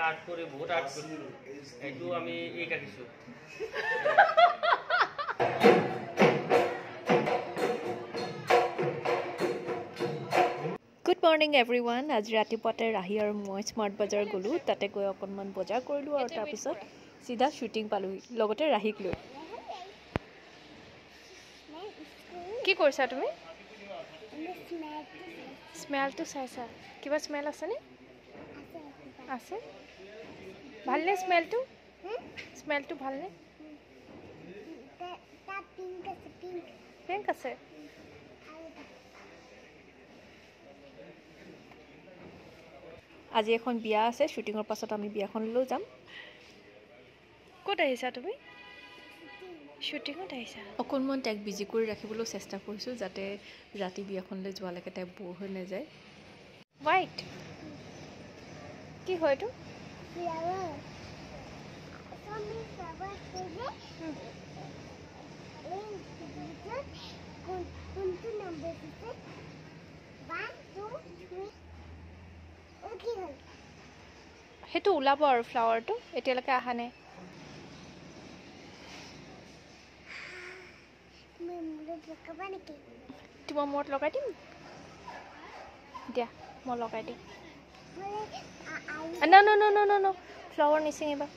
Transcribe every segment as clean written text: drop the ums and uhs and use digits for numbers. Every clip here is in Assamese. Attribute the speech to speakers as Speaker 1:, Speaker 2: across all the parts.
Speaker 1: আৰ্ট কৰি বহুত আৰ্ট কৰিছোঁ এইটো আমি এই কাটিছোঁ
Speaker 2: Good morning everyone. আজি ৰাতিপুৱাতে ৰাহি আৰু মই স্মাৰ্ট বজাৰ গ'লো তাতে গৈ অকণমান বজাৰ কৰিলোঁ আৰু তাৰ পিছত সিধা শ্বুটিং পালোহি লগতে ৰাহিক লৈ কি কৰিছা তুমি স্মেলটো চাইছা কিবা স্মেল আছেনে আছে ভালনে স্মেলটো ভালনে পিংক আছে আজি এখন বিয়া আছে শ্বুটিঙৰ পাছত আমি বিয়াখনলৈ যাম ক'ত আহিছা তুমি শ্বুটিঙত আহিছা অকণমান তাইক বিজি কৰি ৰাখিবলৈ চেষ্টা কৰিছোঁ যাতে ৰাতি বিয়াখনলৈ যোৱালৈকে তাই বৰ হৈ নাযায় হোৱাইট কি হয় এইটো সেইটো ওলাব আৰু ফ্লাৱাৰটো এতিয়ালৈকে অহা নাই তোমাৰ মূৰত লগাই দিম দিয়া মই লগাই দিম ন ন ন ন ন ন ফ্লাৱাৰ নিচিঙিবা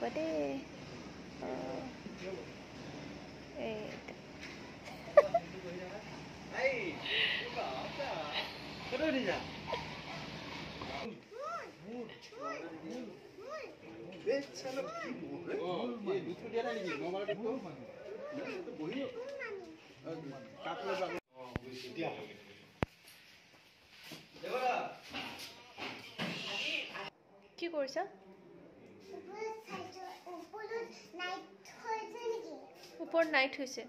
Speaker 2: বাদে কি কৰিছা ওপৰত নাইট হৈছে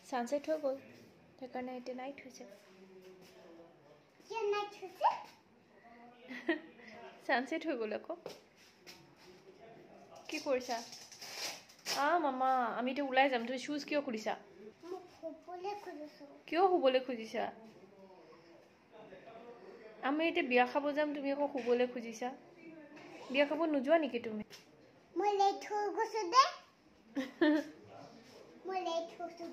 Speaker 2: ছানছেট হৈ গ'ল সেইকাৰণে এতিয়া নাইট হৈছে ছানছেট হৈ গ'ল আকৌ কি কৰিছা মামা আমি এতিয়া ওলাই যাম তুমি শ্বুজ কিয় খুলিছা কিয় শুবলৈ খুজিছা আমি এতিয়া বিয়া খাব যাম তুমি আকৌ শুবলৈ খুজিছা বিয়া খাব নোযোৱা নেকি তুমি মই লেট হৈ গৈছো দে মই লেট হৈছো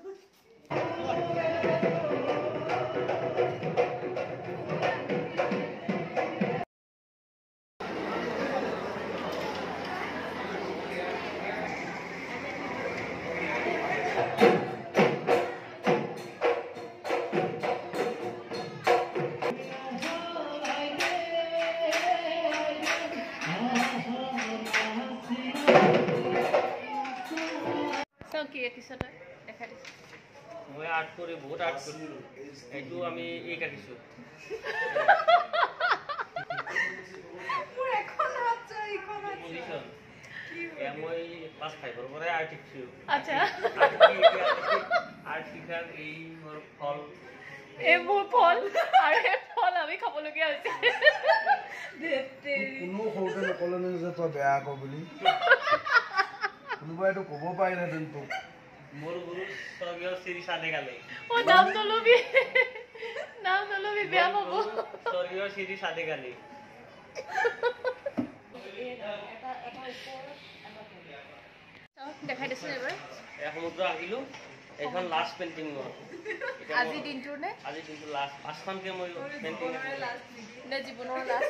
Speaker 1: মই আৰ্ট কৰি বহুত আৰ্ট কৰিছোঁ এইটো আমি এই কাটিছোঁ মই ক্লাছ 5ৰ পৰাই আৰ্ট শিকিছোঁ আৰ্ট শিকাৰ এই মোৰ ফল
Speaker 2: এইবোৰ ফল আৰু এই ফল আমি খাবলগীয়া হৈছে
Speaker 3: কোনো সৰুতে নকলে নে যে তই বেয়া ক বুলি কোনোবাইতো ক'ব পাৰিলেহেঁতেন তোক
Speaker 1: মোৰ গুৰু স্বৰ্গীয় শ্ৰী সাধে গালে
Speaker 2: নাম নলবি বেয়া পাব
Speaker 1: স্বৰ্গীয় শ্ৰী সাধে গালে
Speaker 2: দেখাই দিছোঁ এবাৰ
Speaker 1: সমুদ্ৰ আহিলোঁ এইখন লাষ্ট পেইণ্টিং মোৰ
Speaker 2: আজিৰ দিনটোৰ নে
Speaker 1: আজিৰ দিনটো লাষ্ট পাঁচখনকৈ মই পেইণ্টিং
Speaker 2: নে জীৱনৰ লাষ্ট